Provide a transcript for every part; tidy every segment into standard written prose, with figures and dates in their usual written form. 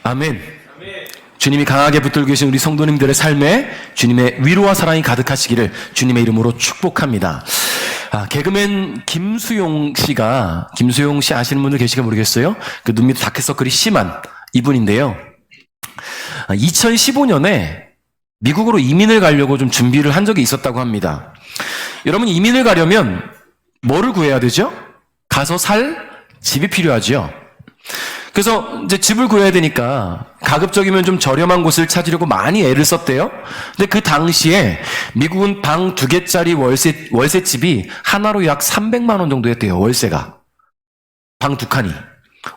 아멘. 주님이 강하게 붙들고 계신 우리 성도님들의 삶에 주님의 위로와 사랑이 가득하시기를 주님의 이름으로 축복합니다. 개그맨 김수용 씨 아시는 분들 계실까 모르겠어요. 그 눈 밑에 다크서클이 심한 이분인데요. 2015년에 미국으로 이민을 가려고 좀 준비를 한 적이 있었다고 합니다. 여러분, 이민을 가려면 뭐를 구해야 되죠? 가서 살 집이 필요하죠. 그래서 이제 집을 구해야 되니까 가급적이면 좀 저렴한 곳을 찾으려고 많이 애를 썼대요. 근데 그 당시에 미국은 방 2개짜리 월세 집이 하나로 약 300만 원 정도 했대요. 월세가. 방 2칸이.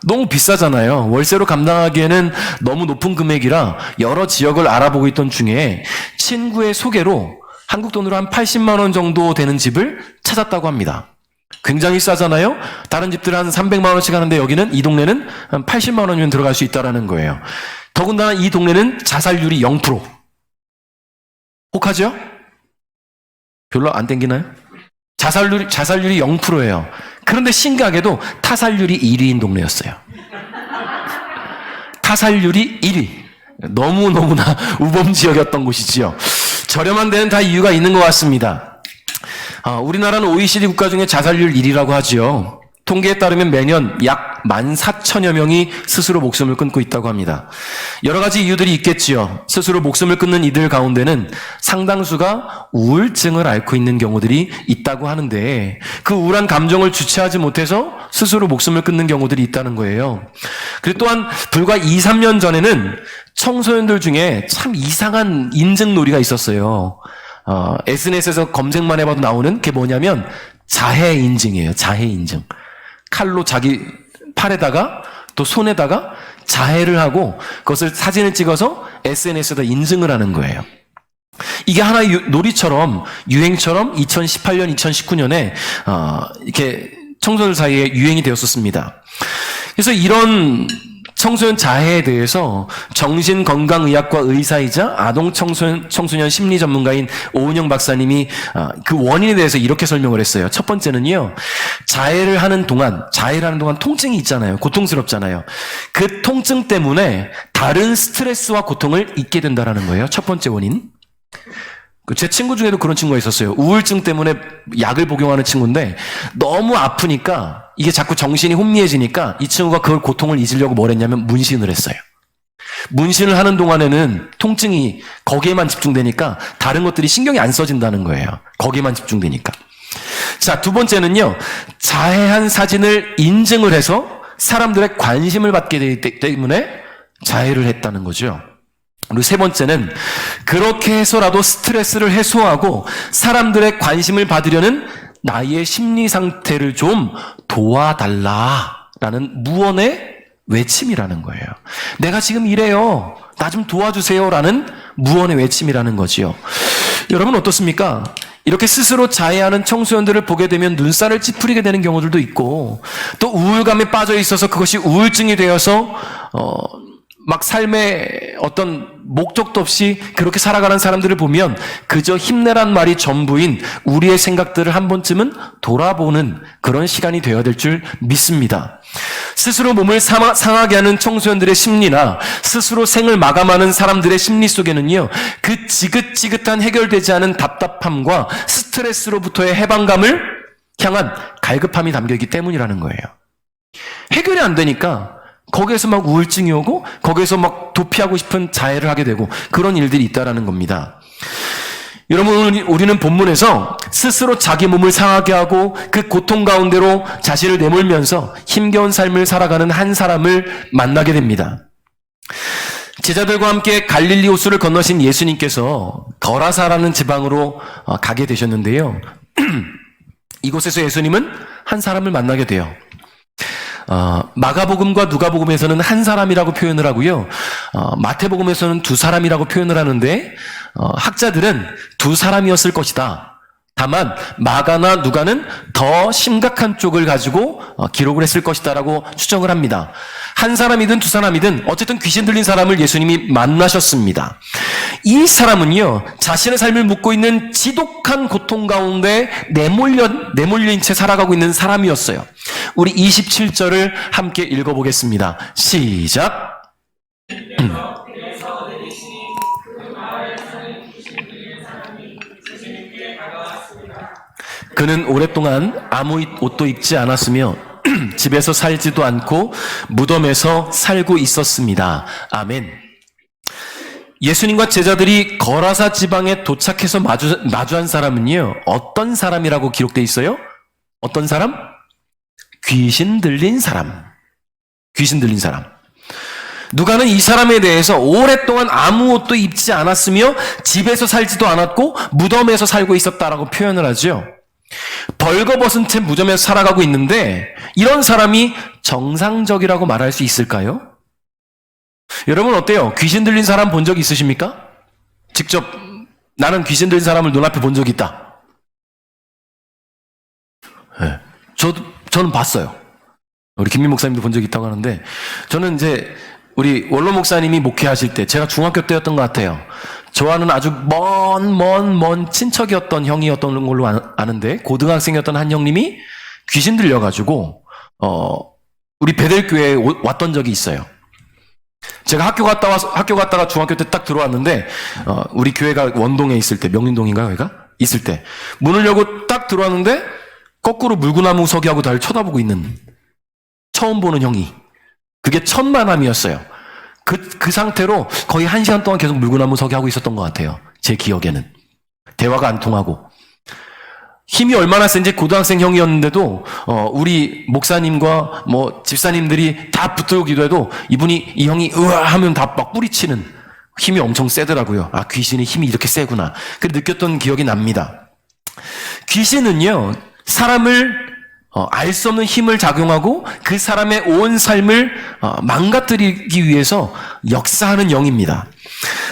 너무 비싸잖아요. 월세로 감당하기에는 너무 높은 금액이라 여러 지역을 알아보고 있던 중에 친구의 소개로 한국 돈으로 한 80만 원 정도 되는 집을 찾았다고 합니다. 굉장히 싸잖아요. 다른 집들은 한 300만 원씩 하는데 여기는 이 동네는 한 80만 원이면 들어갈 수 있다라는 거예요. 더군다나 이 동네는 자살률이 0%. 혹하죠? 별로 안 땡기나요? 자살률이 0%예요. 그런데 신기하게도 타살률이 1위인 동네였어요. 타살률이 1위. 너무너무나 우범지역이었던 곳이지요. 저렴한 데는 다 이유가 있는 것 같습니다. 우리나라는 OECD 국가 중에 자살률 1위라고 하지요. 통계에 따르면 매년 약 14,000여 명이 스스로 목숨을 끊고 있다고 합니다. 여러 가지 이유들이 있겠지요. 스스로 목숨을 끊는 이들 가운데는 상당수가 우울증을 앓고 있는 경우들이 있다고 하는데 그 우울한 감정을 주체하지 못해서 스스로 목숨을 끊는 경우들이 있다는 거예요. 그리고 또한 불과 2, 3년 전에는 청소년들 중에 참 이상한 인증놀이가 있었어요. SNS에서 검색만 해봐도 나오는 게 뭐냐면 자해 인증이에요. 자해 인증. 칼로 자기 팔에다가 또 손에다가 자해를 하고 그것을 사진을 찍어서 SNS에다 인증을 하는 거예요. 이게 하나의 놀이처럼 유행처럼 2018년, 2019년에 이렇게 청소년 사이에 유행이 되었었습니다. 그래서 이런 청소년 자해에 대해서 정신건강의학과 의사이자 아동청소년 심리 전문가인 오은영 박사님이 그 원인에 대해서 이렇게 설명을 했어요. 첫 번째는요, 자해를 하는 동안 통증이 있잖아요. 고통스럽잖아요. 그 통증 때문에 다른 스트레스와 고통을 잊게 된다는 거예요. 첫 번째 원인. 제 친구 중에도 그런 친구가 있었어요. 우울증 때문에 약을 복용하는 친구인데 너무 아프니까 이게 자꾸 정신이 혼미해지니까 이 친구가 그걸 고통을 잊으려고 뭘 했냐면 문신을 했어요. 문신을 하는 동안에는 통증이 거기에만 집중되니까 다른 것들이 신경이 안 써진다는 거예요. 거기에만 집중되니까. 자, 두 번째는요, 자해한 사진을 인증을 해서 사람들의 관심을 받게 되기 때문에 자해를 했다는 거죠. 그리고 세 번째는 그렇게 해서라도 스트레스를 해소하고 사람들의 관심을 받으려는 나의 심리 상태를 좀 도와달라라는 무언의 외침이라는 거예요. 내가 지금 이래요. 나 좀 도와주세요라는 무언의 외침이라는 거지요. 여러분 어떻습니까? 이렇게 스스로 자해하는 청소년들을 보게 되면 눈살을 찌푸리게 되는 경우들도 있고 또 우울감에 빠져 있어서 그것이 우울증이 되어서 막 삶에 어떤 목적도 없이 그렇게 살아가는 사람들을 보면 그저 힘내란 말이 전부인 우리의 생각들을 한 번쯤은 돌아보는 그런 시간이 되어야 될 줄 믿습니다. 스스로 몸을 상하게 하는 청소년들의 심리나 스스로 생을 마감하는 사람들의 심리 속에는요, 그 지긋지긋한 해결되지 않은 답답함과 스트레스로부터의 해방감을 향한 갈급함이 담겨있기 때문이라는 거예요. 해결이 안 되니까 거기에서 막 우울증이 오고 거기에서 막 도피하고 싶은 자해를 하게 되고 그런 일들이 있다라는 겁니다. 여러분, 우리는 본문에서 스스로 자기 몸을 상하게 하고 그 고통 가운데로 자신을 내몰면서 힘겨운 삶을 살아가는 한 사람을 만나게 됩니다. 제자들과 함께 갈릴리 호수를 건너신 예수님께서 거라사라는 지방으로 가게 되셨는데요. 이곳에서 예수님은 한 사람을 만나게 돼요. 마가복음과 누가복음에서는 한 사람이라고 표현을 하고요. 마태복음에서는 두 사람이라고 표현을 하는데 학자들은 두 사람이었을 것이다. 다만 마가나 누가는 더 심각한 쪽을 가지고 기록을 했을 것이다라고 추정을 합니다. 한 사람이든 두 사람이든 어쨌든 귀신 들린 사람을 예수님이 만나셨습니다. 이 사람은요, 자신의 삶을 묻고 있는 지독한 고통 가운데 내몰린 채 살아가고 있는 사람이었어요. 우리 27절을 함께 읽어보겠습니다. 시작. 그는 오랫동안 아무 옷도 입지 않았으며 집에서 살지도 않고 무덤에서 살고 있었습니다. 아멘. 예수님과 제자들이 거라사 지방에 도착해서 마주한 사람은요, 어떤 사람이라고 기록되어 있어요? 어떤 사람? 귀신 들린 사람. 귀신 들린 사람. 누가는 이 사람에 대해서 오랫동안 아무 옷도 입지 않았으며 집에서 살지도 않았고 무덤에서 살고 있었다라고 표현을 하죠. 벌거벗은 채 무덤에서 살아가고 있는데 이런 사람이 정상적이라고 말할 수 있을까요? 여러분 어때요? 귀신 들린 사람 본 적 있으십니까? 직접 나는 귀신 들린 사람을 눈앞에 본 적이 있다. 네. 저는 봤어요. 우리 김민 목사님도 본 적이 있다고 하는데 저는 이제 우리 원로 목사님이 목회하실 때 제가 중학교 때였던 것 같아요. 저와는 아주 먼 친척이었던 형이었던 걸로 아는데 고등학생이었던 한 형님이 귀신 들려가지고 우리 베델교회에 왔던 적이 있어요. 제가 학교 갔다가 중학교 때 딱 들어왔는데 우리 교회가 원동에 있을 때 명륜동인가요? 여기가? 있을 때 문을 열고 딱 들어왔는데 거꾸로 물구나무 서기하고 나를 쳐다보고 있는 처음 보는 형이 그게 첫 만남이었어요. 그 상태로 거의 1시간 동안 계속 물구나무 서기 하고 있었던 것 같아요. 제 기억에는. 대화가 안 통하고. 힘이 얼마나 센지 고등학생 형이었는데도 우리 목사님과 집사님들이 다 붙들고 기도해도 이 형이 으아 하면 다 막 뿌리치는 힘이 엄청 세더라고요. 아, 귀신의 힘이 이렇게 세구나. 그 느꼈던 기억이 납니다. 귀신은요, 사람을 알 수 없는 힘을 작용하고 그 사람의 온 삶을 망가뜨리기 위해서 역사하는 영입니다.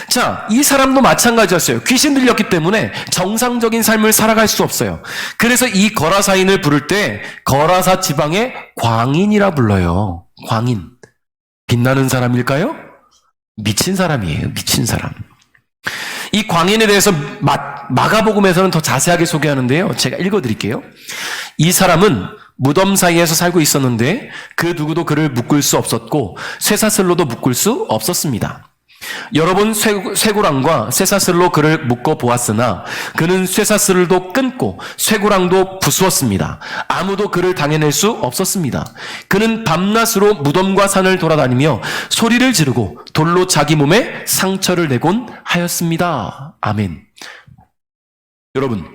자, 이 사람도 마찬가지였어요. 귀신 들렸기 때문에 정상적인 삶을 살아갈 수 없어요. 그래서 이 거라사인을 부를 때 거라사 지방의 광인이라 불러요. 광인. 빛나는 사람일까요? 미친 사람이에요. 미친 사람. 이 광인에 대해서 마가복음에서는 더 자세하게 소개하는데요. 제가 읽어드릴게요. 이 사람은 무덤 사이에서 살고 있었는데 그 누구도 그를 묶을 수 없었고 쇠사슬로도 묶을 수 없었습니다. 여러 번 쇠고랑과 쇠사슬로 그를 묶어 보았으나 그는 쇠사슬도 끊고 쇠고랑도 부수었습니다. 아무도 그를 당해낼 수 없었습니다. 그는 밤낮으로 무덤과 산을 돌아다니며 소리를 지르고 돌로 자기 몸에 상처를 내곤 하였습니다. 아멘. 여러분,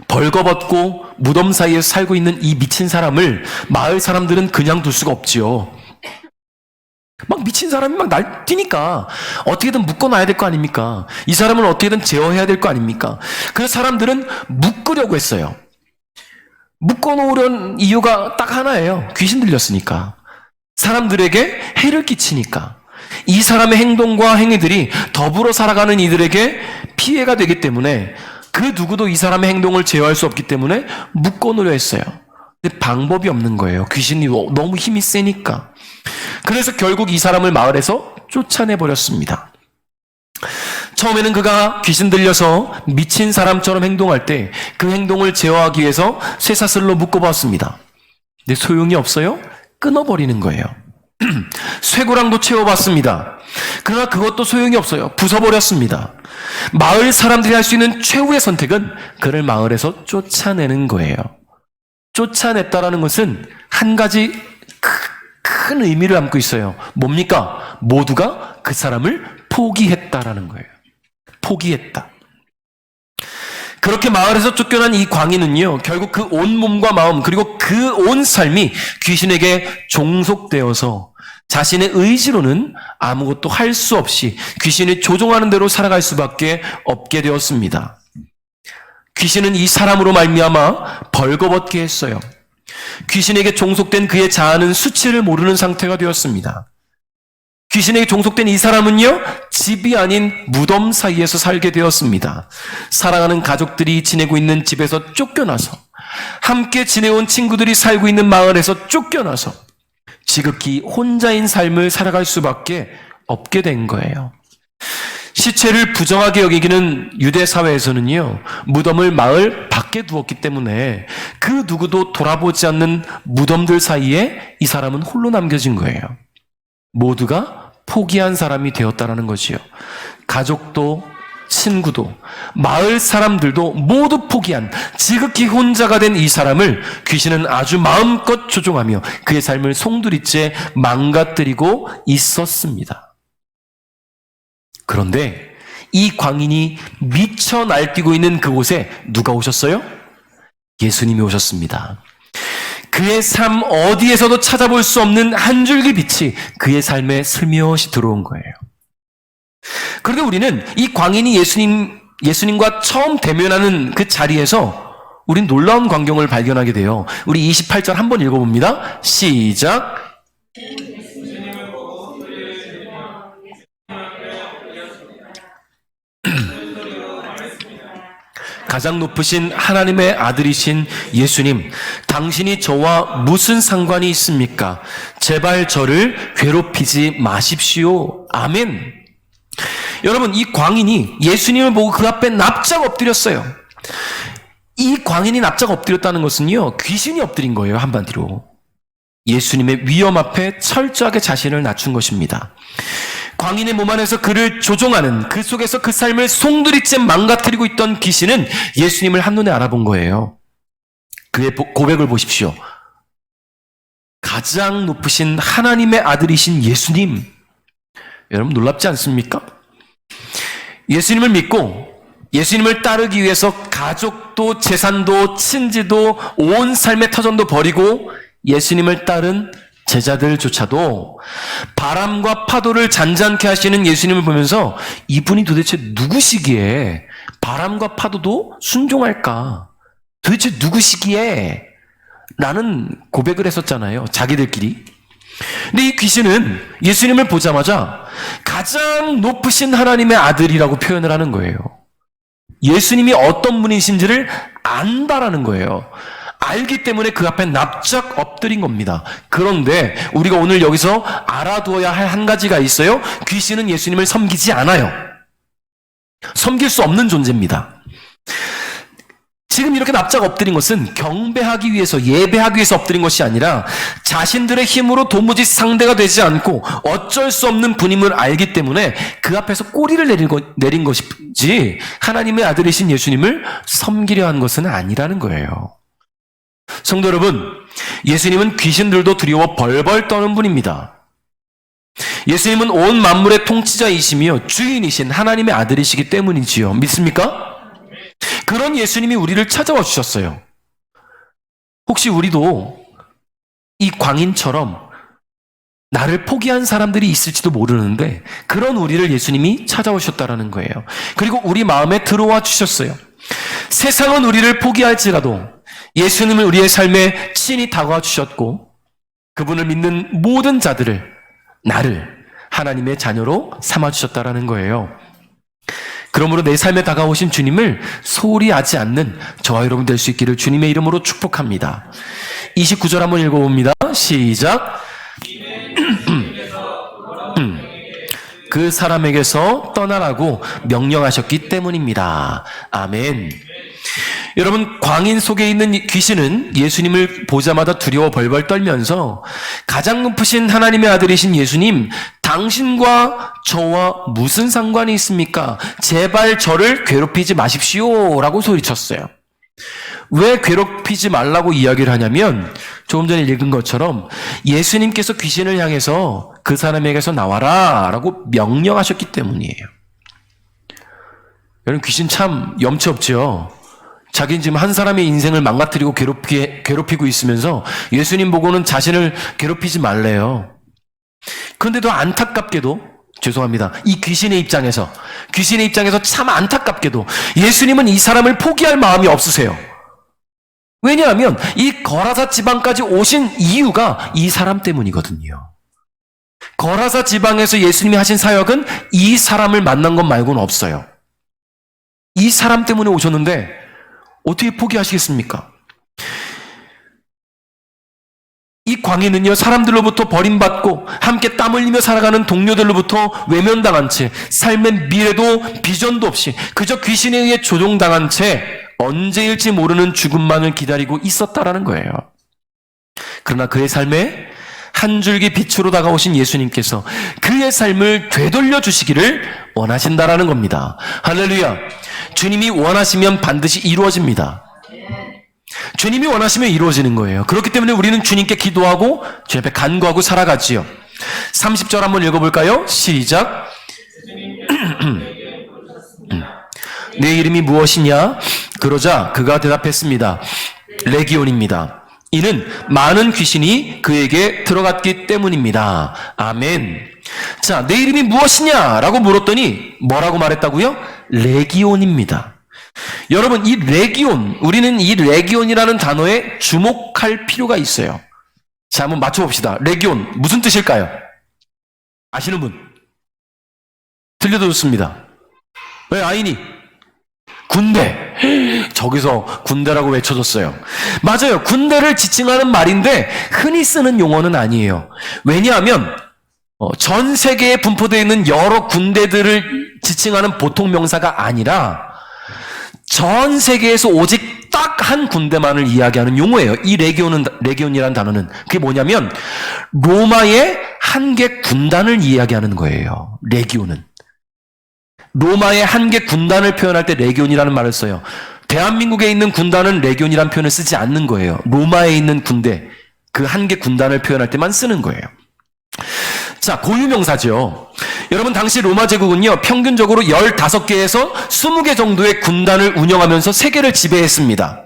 벌거벗고 무덤 사이에 살고 있는 이 미친 사람을 마을 사람들은 그냥 둘 수가 없지요. 막 미친 사람이 막 날뛰니까 어떻게든 묶어놔야 될 거 아닙니까? 이 사람은 어떻게든 제어해야 될 거 아닙니까? 그래서 사람들은 묶으려고 했어요. 묶어놓으려는 이유가 딱 하나예요. 귀신 들렸으니까. 사람들에게 해를 끼치니까. 이 사람의 행동과 행위들이 더불어 살아가는 이들에게 피해가 되기 때문에 그 누구도 이 사람의 행동을 제어할 수 없기 때문에 묶어놓으려 했어요. 근데 방법이 없는 거예요. 귀신이 너무 힘이 세니까. 그래서 결국 이 사람을 마을에서 쫓아내버렸습니다. 처음에는 그가 귀신 들려서 미친 사람처럼 행동할 때 그 행동을 제어하기 위해서 쇠사슬로 묶어봤습니다. 근데 소용이 없어요? 끊어버리는 거예요. 쇠고랑도 채워봤습니다. 그러나 그것도 소용이 없어요. 부숴버렸습니다. 마을 사람들이 할 수 있는 최후의 선택은 그를 마을에서 쫓아내는 거예요. 쫓아냈다라는 것은 한 가지 큰 의미를 담고 있어요. 뭡니까? 모두가 그 사람을 포기했다라는 거예요. 포기했다. 그렇게 마을에서 쫓겨난 이 광인은요, 결국 그 온 몸과 마음 그리고 그 온 삶이 귀신에게 종속되어서 자신의 의지로는 아무것도 할 수 없이 귀신이 조종하는 대로 살아갈 수밖에 없게 되었습니다. 귀신은 이 사람으로 말미암아 벌거벗게 했어요. 귀신에게 종속된 그의 자아는 수치를 모르는 상태가 되었습니다. 귀신에게 종속된 이 사람은요, 집이 아닌 무덤 사이에서 살게 되었습니다. 사랑하는 가족들이 지내고 있는 집에서 쫓겨나서, 함께 지내온 친구들이 살고 있는 마을에서 쫓겨나서 지극히 혼자인 삶을 살아갈 수밖에 없게 된 거예요. 시체를 부정하게 여기기는 유대 사회에서는요, 무덤을 마을 밖에 두었기 때문에 그 누구도 돌아보지 않는 무덤들 사이에 이 사람은 홀로 남겨진 거예요. 모두가 포기한 사람이 되었다라는 것이요. 가족도, 친구도 마을 사람들도 모두 포기한 지극히 혼자가 된 이 사람을 귀신은 아주 마음껏 조종하며 그의 삶을 송두리째 망가뜨리고 있었습니다. 그런데 이 광인이 미쳐 날뛰고 있는 그곳에 누가 오셨어요? 예수님이 오셨습니다. 그의 삶 어디에서도 찾아볼 수 없는 한 줄기 빛이 그의 삶에 슬며시 들어온 거예요. 그런데 우리는 이 광인이 예수님과 처음 대면하는 그 자리에서 우린 놀라운 광경을 발견하게 돼요. 우리 28절 한번 읽어봅니다. 시작. 가장 높으신 하나님의 아들이신 예수님, 당신이 저와 무슨 상관이 있습니까? 제발 저를 괴롭히지 마십시오. 아멘. 여러분, 이 광인이 예수님을 보고 그 앞에 납작 엎드렸어요. 이 광인이 납작 엎드렸다는 것은요, 귀신이 엎드린 거예요, 한마디로. 예수님의 위엄 앞에 철저하게 자신을 낮춘 것입니다. 광인의 몸 안에서 그를 조종하는, 그 속에서 그 삶을 송두리째 망가뜨리고 있던 귀신은 예수님을 한눈에 알아본 거예요. 그의 고백을 보십시오. 가장 높으신 하나님의 아들이신 예수님. 여러분 놀랍지 않습니까? 예수님을 믿고 예수님을 따르기 위해서 가족도 재산도 친지도 온 삶의 터전도 버리고 예수님을 따른 제자들조차도 바람과 파도를 잔잔케 하시는 예수님을 보면서 이분이 도대체 누구시기에 바람과 파도도 순종할까? 도대체 누구시기에? 라는 고백을 했었잖아요. 자기들끼리. 근데 이 귀신은 예수님을 보자마자 가장 높으신 하나님의 아들이라고 표현을 하는 거예요. 예수님이 어떤 분이신지를 안다라는 거예요. 알기 때문에 그 앞에 납작 엎드린 겁니다. 그런데 우리가 오늘 여기서 알아두어야 할 한 가지가 있어요. 귀신은 예수님을 섬기지 않아요. 섬길 수 없는 존재입니다. 지금 이렇게 납작 엎드린 것은 경배하기 위해서, 예배하기 위해서 엎드린 것이 아니라 자신들의 힘으로 도무지 상대가 되지 않고 어쩔 수 없는 분임을 알기 때문에 그 앞에서 꼬리를 내린 것이지 하나님의 아들이신 예수님을 섬기려 한 것은 아니라는 거예요. 성도 여러분, 예수님은 귀신들도 두려워 벌벌 떠는 분입니다. 예수님은 온 만물의 통치자이시며 주인이신 하나님의 아들이시기 때문이지요. 믿습니까? 그런 예수님이 우리를 찾아와 주셨어요. 혹시 우리도 이 광인처럼 나를 포기한 사람들이 있을지도 모르는데 그런 우리를 예수님이 찾아오셨다라는 거예요. 그리고 우리 마음에 들어와 주셨어요. 세상은 우리를 포기할지라도 예수님을 우리의 삶에 친히 다가와 주셨고 그분을 믿는 모든 자들을, 나를 하나님의 자녀로 삼아주셨다라는 거예요. 그러므로 내 삶에 다가오신 주님을 소홀히 하지 않는 저와 여러분 될 수 있기를 주님의 이름으로 축복합니다. 29절 한번 읽어봅니다. 시작. 그 사람에게서 떠나라고 명령하셨기 때문입니다. 아멘. 여러분, 광인 속에 있는 귀신은 예수님을 보자마자 두려워 벌벌 떨면서 가장 높으신 하나님의 아들이신 예수님, 당신과 저와 무슨 상관이 있습니까? 제발 저를 괴롭히지 마십시오 라고 소리쳤어요. 왜 괴롭히지 말라고 이야기를 하냐면 조금 전에 읽은 것처럼 예수님께서 귀신을 향해서 그 사람에게서 나와라 라고 명령하셨기 때문이에요. 여러분, 귀신 참 염치 없죠. 자기는 지금 한 사람의 인생을 망가뜨리고 괴롭히고 있으면서 예수님 보고는 자신을 괴롭히지 말래요. 그런데도 안타깝게도, 죄송합니다, 이 귀신의 입장에서 참 안타깝게도 예수님은 이 사람을 포기할 마음이 없으세요. 왜냐하면 이 거라사 지방까지 오신 이유가 이 사람 때문이거든요. 거라사 지방에서 예수님이 하신 사역은 이 사람을 만난 것 말고는 없어요. 이 사람 때문에 오셨는데 어떻게 포기하시겠습니까? 이 광인은요, 사람들로부터 버림받고 함께 땀 흘리며 살아가는 동료들로부터 외면당한 채 삶의 미래도 비전도 없이 그저 귀신에 의해 조종당한 채 언제일지 모르는 죽음만을 기다리고 있었다라는 거예요. 그러나 그의 삶에 한 줄기 빛으로 다가오신 예수님께서 그의 삶을 되돌려 주시기를 원하신다라는 겁니다. 할렐루야. 주님이 원하시면 반드시 이루어집니다. 주님이 원하시면 이루어지는 거예요. 그렇기 때문에 우리는 주님께 기도하고 주님 앞에 간구하고 살아가지요. 30절 한번 읽어볼까요? 시작. 내 이름이 무엇이냐? 그러자 그가 대답했습니다. 레기온입니다. 이는 많은 귀신이 그에게 들어갔기 때문입니다. 아멘. 자, 내 이름이 무엇이냐? 라고 물었더니 뭐라고 말했다고요? 레기온입니다. 여러분, 이 레기온, 우리는 이 레기온이라는 단어에 주목할 필요가 있어요. 자, 한번 맞춰봅시다. 레기온, 무슨 뜻일까요? 아시는 분? 들려도 좋습니다. 왜, 아이니? 군대. 저기서 군대라고 외쳐줬어요. 맞아요. 군대를 지칭하는 말인데 흔히 쓰는 용어는 아니에요. 왜냐하면 전 세계에 분포되어 있는 여러 군대들을 지칭하는 보통 명사가 아니라 전 세계에서 오직 딱 한 군대만을 이야기하는 용어예요. 이 레기온이라는 단어는. 그게 뭐냐면 로마의 한 개 군단을 이야기하는 거예요. 레기온은. 로마의 한 개 군단을 표현할 때 레기온이라는 말을 써요. 대한민국에 있는 군단은 레기온이라는 표현을 쓰지 않는 거예요. 로마에 있는 군대, 그 한 개 군단을 표현할 때만 쓰는 거예요. 자, 고유명사죠. 여러분, 당시 로마 제국은요, 평균적으로 15개에서 20개 정도의 군단을 운영하면서 세계를 지배했습니다.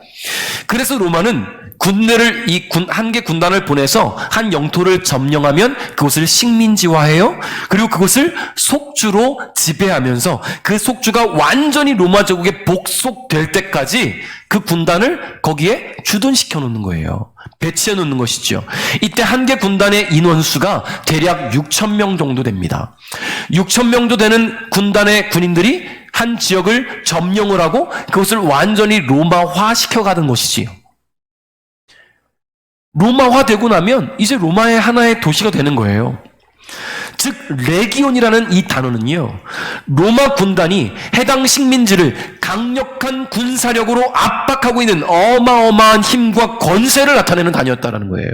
그래서 로마는 군대를, 한 개 군단을 보내서 한 영토를 점령하면 그곳을 식민지화해요. 그리고 그곳을 속주로 지배하면서 그 속주가 완전히 로마 제국에 복속될 때까지 그 군단을 거기에 주둔시켜 놓는 거예요. 배치해 놓는 것이죠. 이때 한 개 군단의 인원수가 대략 6,000명 정도 됩니다. 6,000명 정도 되는 군단의 군인들이 한 지역을 점령을 하고 그것을 완전히 로마화 시켜가는 것이지요. 로마화 되고 나면 이제 로마의 하나의 도시가 되는 거예요. 즉 레기온이라는 이 단어는요, 로마 군단이 해당 식민지를 강력한 군사력으로 압박하고 있는 어마어마한 힘과 권세를 나타내는 단어였다는 거예요.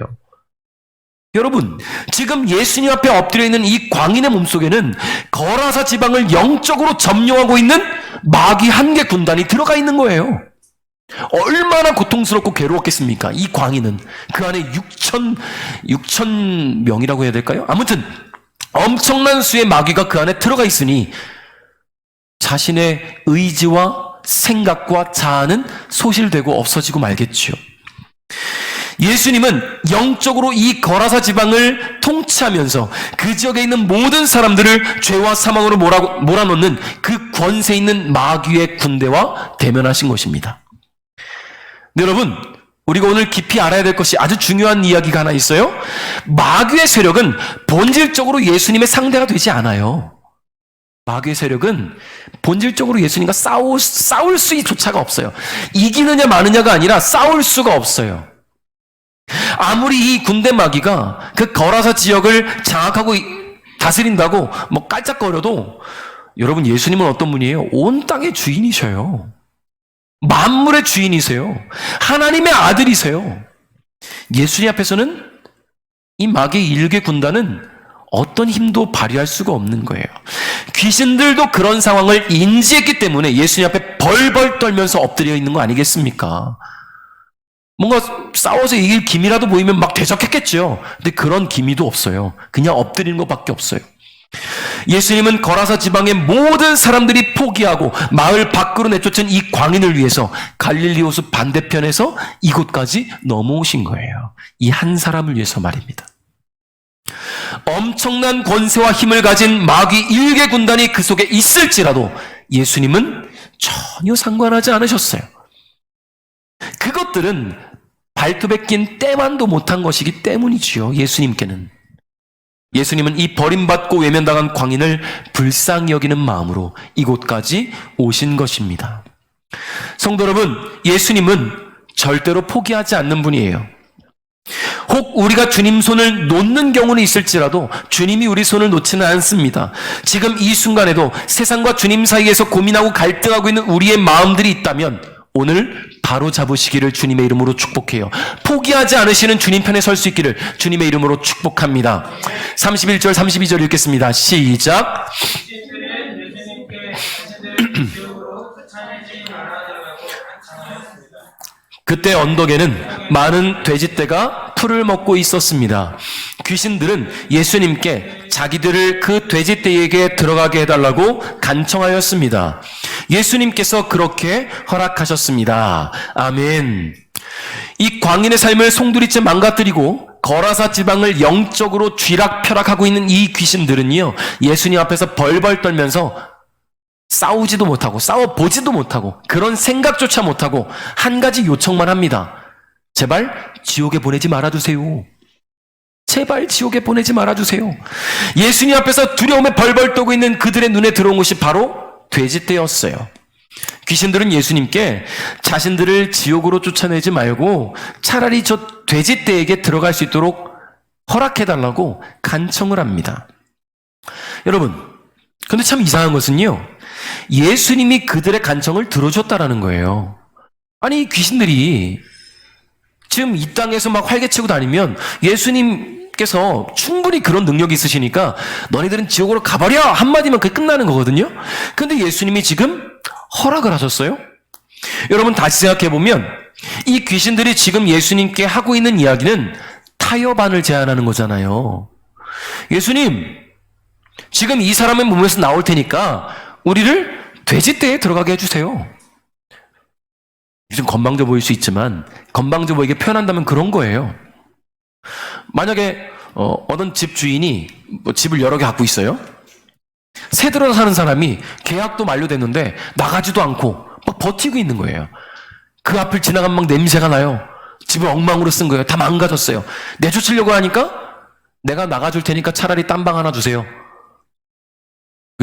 여러분, 지금 예수님 앞에 엎드려 있는 이 광인의 몸속에는 거라사 지방을 영적으로 점령하고 있는 마귀 한 개 군단이 들어가 있는 거예요. 얼마나 고통스럽고 괴로웠겠습니까? 이 광인은 그 안에 6천 명이라고 해야 될까요? 아무튼 엄청난 수의 마귀가 그 안에 들어가 있으니 자신의 의지와 생각과 자아는 소실되고 없어지고 말겠지요. 예수님은 영적으로 이 거라사 지방을 통치하면서 그 지역에 있는 모든 사람들을 죄와 사망으로 몰아넣는 그 권세 있는 마귀의 군대와 대면하신 것입니다. 네, 여러분, 우리가 오늘 깊이 알아야 될 것이 아주 중요한 이야기가 하나 있어요. 마귀의 세력은 본질적으로 예수님의 상대가 되지 않아요. 마귀의 세력은 본질적으로 예수님과 싸울 수조차가 없어요. 이기느냐 마느냐가 아니라 싸울 수가 없어요. 아무리 이 군대 마귀가 그 거라사 지역을 장악하고 다스린다고 뭐 깔짝거려도 여러분, 예수님은 어떤 분이에요? 온 땅의 주인이셔요. 만물의 주인이세요. 하나님의 아들이세요. 예수님 앞에서는 이 마귀의 일개 군단은 어떤 힘도 발휘할 수가 없는 거예요. 귀신들도 그런 상황을 인지했기 때문에 예수님 앞에 벌벌 떨면서 엎드려 있는 거 아니겠습니까? 뭔가 싸워서 이길 기미라도 보이면 막 대적했겠죠. 근데 그런 기미도 없어요. 그냥 엎드리는 것밖에 없어요. 예수님은 거라사 지방의 모든 사람들이 포기하고 마을 밖으로 내쫓은 이 광인을 위해서 갈릴리 호수 반대편에서 이곳까지 넘어오신 거예요. 이 한 사람을 위해서 말입니다. 엄청난 권세와 힘을 가진 마귀 일개 군단이 그 속에 있을지라도 예수님은 전혀 상관하지 않으셨어요. 그것들은 발톱에 낀 때만도 못한 것이기 때문이지요. 예수님은 이 버림받고 외면당한 광인을 불쌍히 여기는 마음으로 이곳까지 오신 것입니다. 성도 여러분, 예수님은 절대로 포기하지 않는 분이에요. 혹 우리가 주님 손을 놓는 경우는 있을지라도 주님이 우리 손을 놓지는 않습니다. 지금 이 순간에도 세상과 주님 사이에서 고민하고 갈등하고 있는 우리의 마음들이 있다면 오늘 바로 잡으시기를 주님의 이름으로 축복해요. 포기하지 않으시는 주님 편에 설 수 있기를 주님의 이름으로 축복합니다. 31절 32절 읽겠습니다. 시작. 그때 언덕에는 많은 돼지떼가 풀을 먹고 있었습니다. 귀신들은 예수님께 자기들을 그 돼지떼에게 들어가게 해달라고 간청하였습니다. 예수님께서 그렇게 허락하셨습니다. 아멘. 이 광인의 삶을 송두리째 망가뜨리고 거라사 지방을 영적으로 쥐락펴락하고 있는 이 귀신들은요, 예수님 앞에서 벌벌 떨면서 싸우지도 못하고 싸워보지도 못하고 그런 생각조차 못하고 한 가지 요청만 합니다. 제발 지옥에 보내지 말아주세요. 제발 지옥에 보내지 말아주세요. 예수님 앞에서 두려움에 벌벌 떨고 있는 그들의 눈에 들어온 것이 바로 돼지떼였어요. 귀신들은 예수님께 자신들을 지옥으로 쫓아내지 말고 차라리 저 돼지떼에게 들어갈 수 있도록 허락해달라고 간청을 합니다. 여러분, 근데 참 이상한 것은요, 예수님이 그들의 간청을 들어줬다라는 거예요. 아니, 귀신들이 지금 이 땅에서 막 활개치고 다니면 예수님께서 충분히 그런 능력이 있으시니까 너희들은 지옥으로 가버려! 한마디면 그게 끝나는 거거든요. 근데 예수님이 지금 허락을 하셨어요? 여러분, 다시 생각해보면 이 귀신들이 지금 예수님께 하고 있는 이야기는 타협안을 제안하는 거잖아요. 예수님, 지금 이 사람의 몸에서 나올 테니까 우리를 돼지떼에 들어가게 해주세요. 좀 건방져 보일 수 있지만 건방져 보이게 표현한다면 그런 거예요. 만약에 어떤 집 주인이 집을 여러 개 갖고 있어요. 새 들어 사는 사람이 계약도 만료됐는데 나가지도 않고 막 버티고 있는 거예요. 그 앞을 지나가면 막 냄새가 나요. 집을 엉망으로 쓴 거예요. 다 망가졌어요. 내쫓으려고 하니까 내가 나가줄 테니까 차라리 딴 방 하나 주세요.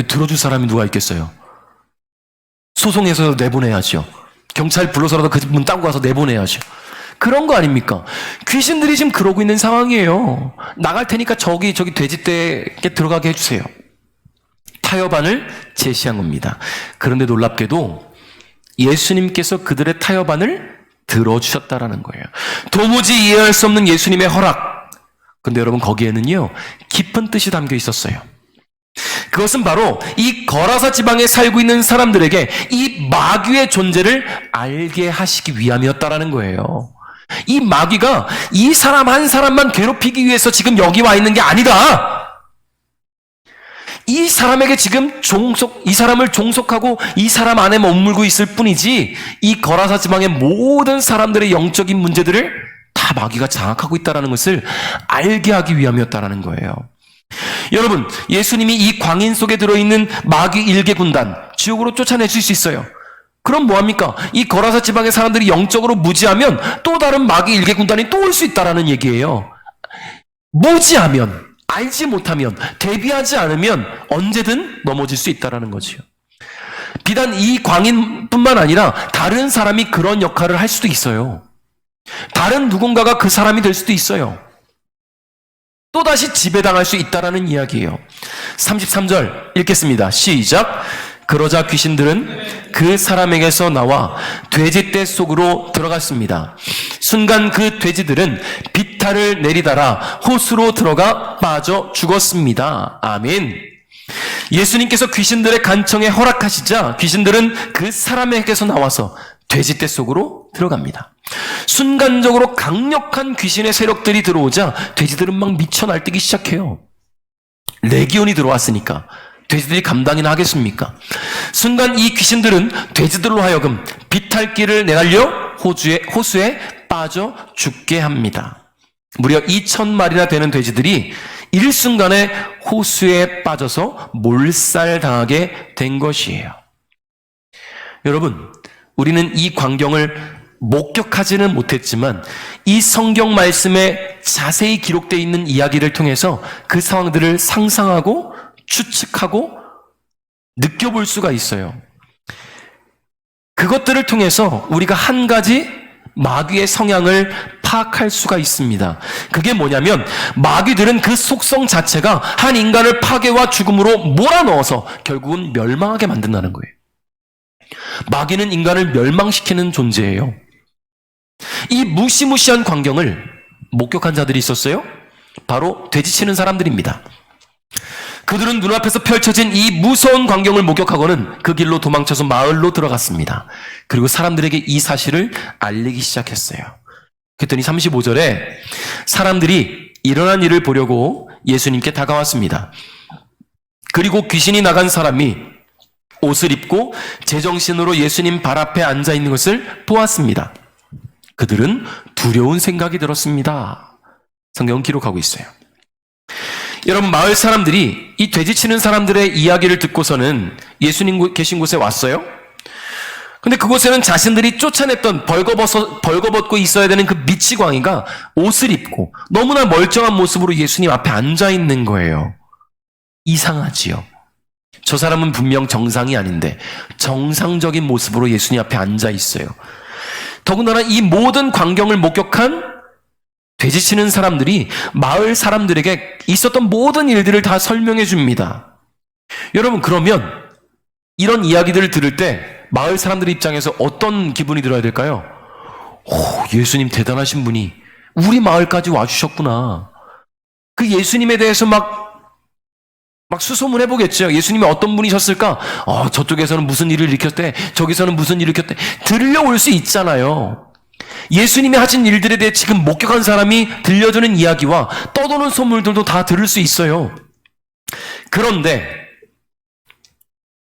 들어줄 사람이 누가 있겠어요? 소송해서 내보내야죠. 경찰 불러서라도 그 집 문 따고 가서 내보내야죠. 그런 거 아닙니까? 귀신들이 지금 그러고 있는 상황이에요. 나갈 테니까 저기 돼지떼에 들어가게 해주세요. 타협안을 제시한 겁니다. 그런데 놀랍게도 예수님께서 그들의 타협안을 들어주셨다라는 거예요. 도무지 이해할 수 없는 예수님의 허락. 근데 여러분, 거기에는요, 깊은 뜻이 담겨 있었어요. 그것은 바로 이 거라사 지방에 살고 있는 사람들에게 이 마귀의 존재를 알게 하시기 위함이었다라는 거예요. 이 마귀가 이 사람 한 사람만 괴롭히기 위해서 지금 여기 와 있는 게 아니다. 이 사람에게 지금 이 사람을 종속하고 이 사람 안에 머물고 있을 뿐이지 이 거라사 지방의 모든 사람들의 영적인 문제들을 다 마귀가 장악하고 있다는 것을 알게 하기 위함이었다는 거예요. 여러분, 예수님이 이 광인 속에 들어있는 마귀 일개 군단 지옥으로 쫓아내실 수 있어요. 그럼 뭐합니까? 이 거라사 지방의 사람들이 영적으로 무지하면 또 다른 마귀 일개 군단이 또 올 수 있다는 얘기예요. 무지하면, 알지 못하면, 대비하지 않으면 언제든 넘어질 수 있다는 거지요. 비단 이 광인뿐만 아니라 다른 사람이 그런 역할을 할 수도 있어요. 다른 누군가가 그 사람이 될 수도 있어요. 또다시 지배당할 수 있다라는 이야기예요. 33절 읽겠습니다. 시작. 그러자 귀신들은 그 사람에게서 나와 돼지떼 속으로 들어갔습니다. 순간 그 돼지들은 비탈을 내리달아 호수로 들어가 빠져 죽었습니다. 아멘. 예수님께서 귀신들의 간청에 허락하시자 귀신들은 그 사람에게서 나와서 돼지떼 속으로 들어갑니다. 순간적으로 강력한 귀신의 세력들이 들어오자 돼지들은 막 미쳐 날뛰기 시작해요. 레기온이 들어왔으니까 돼지들이 감당이나 하겠습니까? 순간 이 귀신들은 돼지들로 하여금 비탈길을 내달려 호수에 빠져 죽게 합니다. 무려 2,000마리나 되는 돼지들이 일순간에 호수에 빠져서 몰살당하게 된 것이에요. 여러분, 우리는 이 광경을 목격하지는 못했지만 이 성경 말씀에 자세히 기록되어 있는 이야기를 통해서 그 상황들을 상상하고 추측하고 느껴볼 수가 있어요. 그것들을 통해서 우리가 한 가지 마귀의 성향을 파악할 수가 있습니다. 그게 뭐냐면 마귀들은 그 속성 자체가 한 인간을 파괴와 죽음으로 몰아넣어서 결국은 멸망하게 만든다는 거예요. 마귀는 인간을 멸망시키는 존재예요. 이 무시무시한 광경을 목격한 자들이 있었어요. 바로 돼지치는 사람들입니다. 그들은 눈앞에서 펼쳐진 이 무서운 광경을 목격하고는 그 길로 도망쳐서 마을로 들어갔습니다. 그리고 사람들에게 이 사실을 알리기 시작했어요. 그랬더니 35절에 사람들이 일어난 일을 보려고 예수님께 다가왔습니다. 그리고 귀신이 나간 사람이 옷을 입고 제정신으로 예수님 발 앞에 앉아 있는 것을 보았습니다. 그들은 두려운 생각이 들었습니다. 성경은 기록하고 있어요. 여러분, 마을 사람들이 이 돼지치는 사람들의 이야기를 듣고서는 예수님 계신 곳에 왔어요. 근데 그곳에는 자신들이 쫓아냈던 벌거벗고 있어야 되는 그 미치광이가 옷을 입고 너무나 멀쩡한 모습으로 예수님 앞에 앉아 있는 거예요. 이상하지요. 저 사람은 분명 정상이 아닌데 정상적인 모습으로 예수님 앞에 앉아 있어요. 더군다나 이 모든 광경을 목격한 돼지치는 사람들이 마을 사람들에게 있었던 모든 일들을 다 설명해 줍니다. 여러분, 그러면 이런 이야기들을 들을 때 마을 사람들 입장에서 어떤 기분이 들어야 될까요? 예수님 대단하신 분이 우리 마을까지 와주셨구나. 그 예수님에 대해서 막 수소문 해보겠죠. 예수님이 어떤 분이셨을까? 저쪽에서는 무슨 일을 일으켰대. 저기서는 무슨 일을 일으켰대. 들려올 수 있잖아요. 예수님이 하신 일들에 대해 지금 목격한 사람이 들려주는 이야기와 떠도는 소문들도 다 들을 수 있어요. 그런데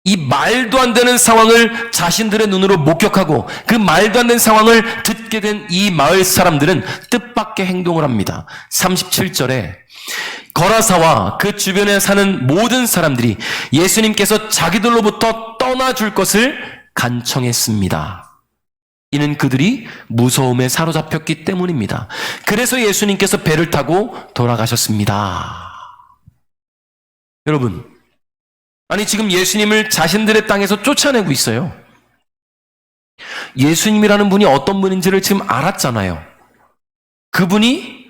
이 말도 안 되는 상황을 자신들의 눈으로 목격하고 그 말도 안 되는 상황을 듣게 된 이 마을 사람들은 뜻밖의 행동을 합니다. 37절에 거라사와 그 주변에 사는 모든 사람들이 예수님께서 자기들로부터 떠나줄 것을 간청했습니다. 이는 그들이 무서움에 사로잡혔기 때문입니다. 그래서 예수님께서 배를 타고 돌아가셨습니다. 여러분, 아니 지금 예수님을 자신들의 땅에서 쫓아내고 있어요. 예수님이라는 분이 어떤 분인지를 지금 알았잖아요. 그분이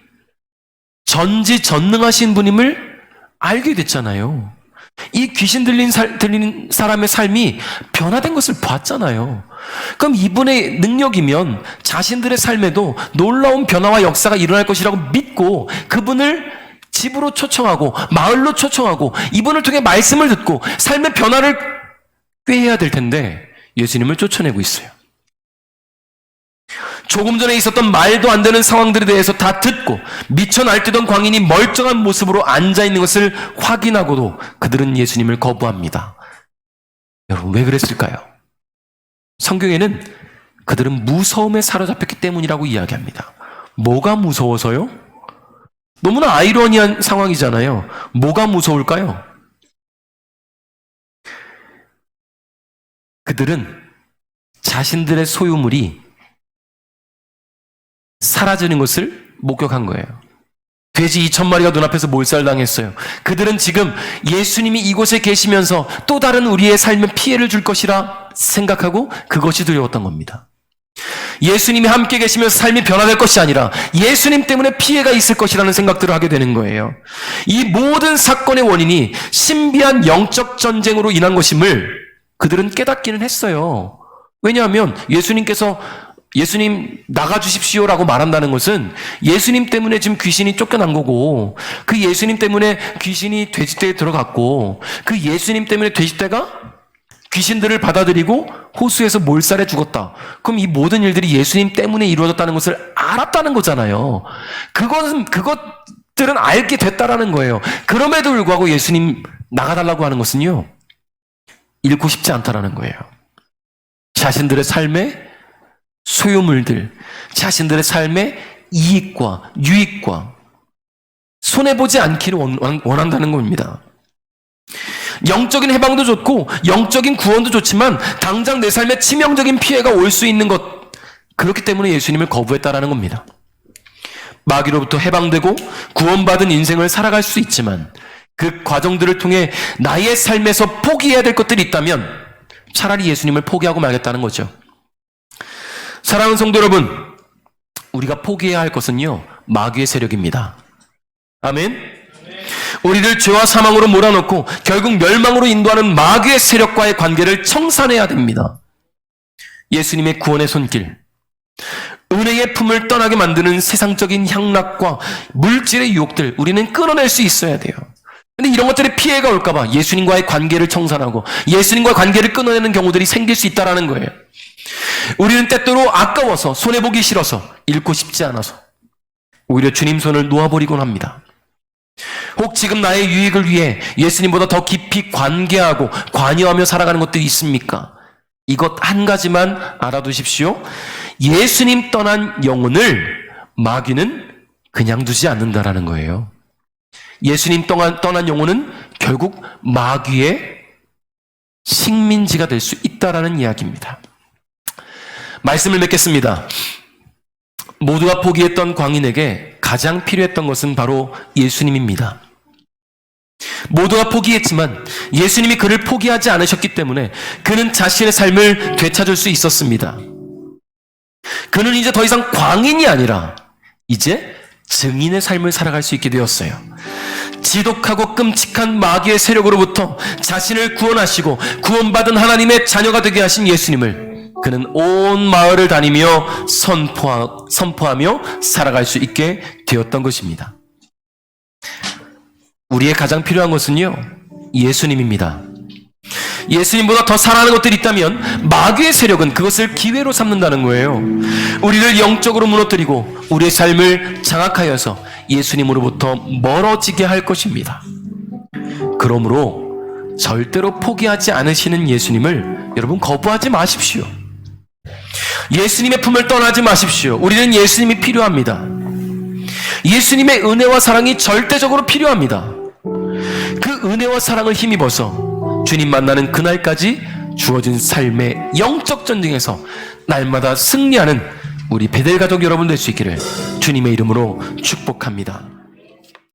전지전능하신 분임을 알게 됐잖아요. 이 귀신 들린 사람의 삶이 변화된 것을 봤잖아요. 그럼 이분의 능력이면 자신들의 삶에도 놀라운 변화와 역사가 일어날 것이라고 믿고 그분을 집으로 초청하고 마을로 초청하고 이분을 통해 말씀을 듣고 삶의 변화를 꾀해야 될 텐데 예수님을 쫓아내고 있어요. 조금 전에 있었던 말도 안 되는 상황들에 대해서 다 듣고 미쳐 날뛰던 광인이 멀쩡한 모습으로 앉아있는 것을 확인하고도 그들은 예수님을 거부합니다. 여러분, 왜 그랬을까요? 성경에는 그들은 무서움에 사로잡혔기 때문이라고 이야기합니다. 뭐가 무서워서요? 너무나 아이러니한 상황이잖아요. 뭐가 무서울까요? 그들은 자신들의 소유물이 사라지는 것을 목격한 거예요. 돼지 2,000마리가 눈앞에서 몰살당했어요. 그들은 지금 예수님이 이곳에 계시면서 또 다른 우리의 삶에 피해를 줄 것이라 생각하고 그것이 두려웠던 겁니다. 예수님이 함께 계시면서 삶이 변화될 것이 아니라 예수님 때문에 피해가 있을 것이라는 생각들을 하게 되는 거예요. 이 모든 사건의 원인이 신비한 영적 전쟁으로 인한 것임을 그들은 깨닫기는 했어요. 왜냐하면 예수님 나가주십시오라고 말한다는 것은 예수님 때문에 지금 귀신이 쫓겨난 거고 그 예수님 때문에 귀신이 돼지떼에 들어갔고 그 예수님 때문에 돼지떼가 귀신들을 받아들이고 호수에서 몰살해 죽었다. 그럼 이 모든 일들이 예수님 때문에 이루어졌다는 것을 알았다는 거잖아요. 그것들은 알게 됐다라는 거예요. 그럼에도 불구하고 예수님 나가달라고 하는 것은요, 잃고 싶지 않다라는 거예요. 자신들의 삶에 소유물들, 자신들의 삶의 이익과 유익과 손해보지 않기를 원한다는 겁니다. 영적인 해방도 좋고 영적인 구원도 좋지만 당장 내 삶에 치명적인 피해가 올 수 있는 것, 그렇기 때문에 예수님을 거부했다라는 겁니다. 마귀로부터 해방되고 구원받은 인생을 살아갈 수 있지만 그 과정들을 통해 나의 삶에서 포기해야 될 것들이 있다면 차라리 예수님을 포기하고 말겠다는 거죠. 사랑하는 성도 여러분, 우리가 포기해야 할 것은요, 마귀의 세력입니다. 아멘. 우리를 죄와 사망으로 몰아넣고 결국 멸망으로 인도하는 마귀의 세력과의 관계를 청산해야 됩니다. 예수님의 구원의 손길, 은혜의 품을 떠나게 만드는 세상적인 향락과 물질의 유혹들, 우리는 끊어낼 수 있어야 돼요. 근데 이런 것들의 피해가 올까봐 예수님과의 관계를 청산하고 예수님과의 관계를 끊어내는 경우들이 생길 수 있다는 거예요. 우리는 때때로 아까워서 손해보기 싫어서 잃고 싶지 않아서 오히려 주님 손을 놓아버리곤 합니다. 혹 지금 나의 유익을 위해 예수님보다 더 깊이 관계하고 관여하며 살아가는 것들이 있습니까? 이것 한 가지만 알아두십시오. 예수님 떠난 영혼을 마귀는 그냥 두지 않는다라는 거예요. 예수님 떠난 영혼은 결국 마귀의 식민지가 될 수 있다라는 이야기입니다. 말씀을 맺겠습니다. 모두가 포기했던 광인에게 가장 필요했던 것은 바로 예수님입니다. 모두가 포기했지만 예수님이 그를 포기하지 않으셨기 때문에 그는 자신의 삶을 되찾을 수 있었습니다. 그는 이제 더 이상 광인이 아니라 이제 증인의 삶을 살아갈 수 있게 되었어요. 지독하고 끔찍한 마귀의 세력으로부터 자신을 구원하시고 구원받은 하나님의 자녀가 되게 하신 예수님을 그는 온 마을을 다니며 선포하며 살아갈 수 있게 되었던 것입니다. 우리의 가장 필요한 것은요, 예수님입니다. 예수님보다 더 사랑하는 것들이 있다면 마귀의 세력은 그것을 기회로 삼는다는 거예요. 우리를 영적으로 무너뜨리고 우리의 삶을 장악하여서 예수님으로부터 멀어지게 할 것입니다. 그러므로 절대로 포기하지 않으시는 예수님을 여러분 거부하지 마십시오. 예수님의 품을 떠나지 마십시오. 우리는 예수님이 필요합니다. 예수님의 은혜와 사랑이 절대적으로 필요합니다. 그 은혜와 사랑을 힘입어서 주님 만나는 그날까지 주어진 삶의 영적 전쟁에서 날마다 승리하는 우리 베델 가족 여러분 될 수 있기를 주님의 이름으로 축복합니다.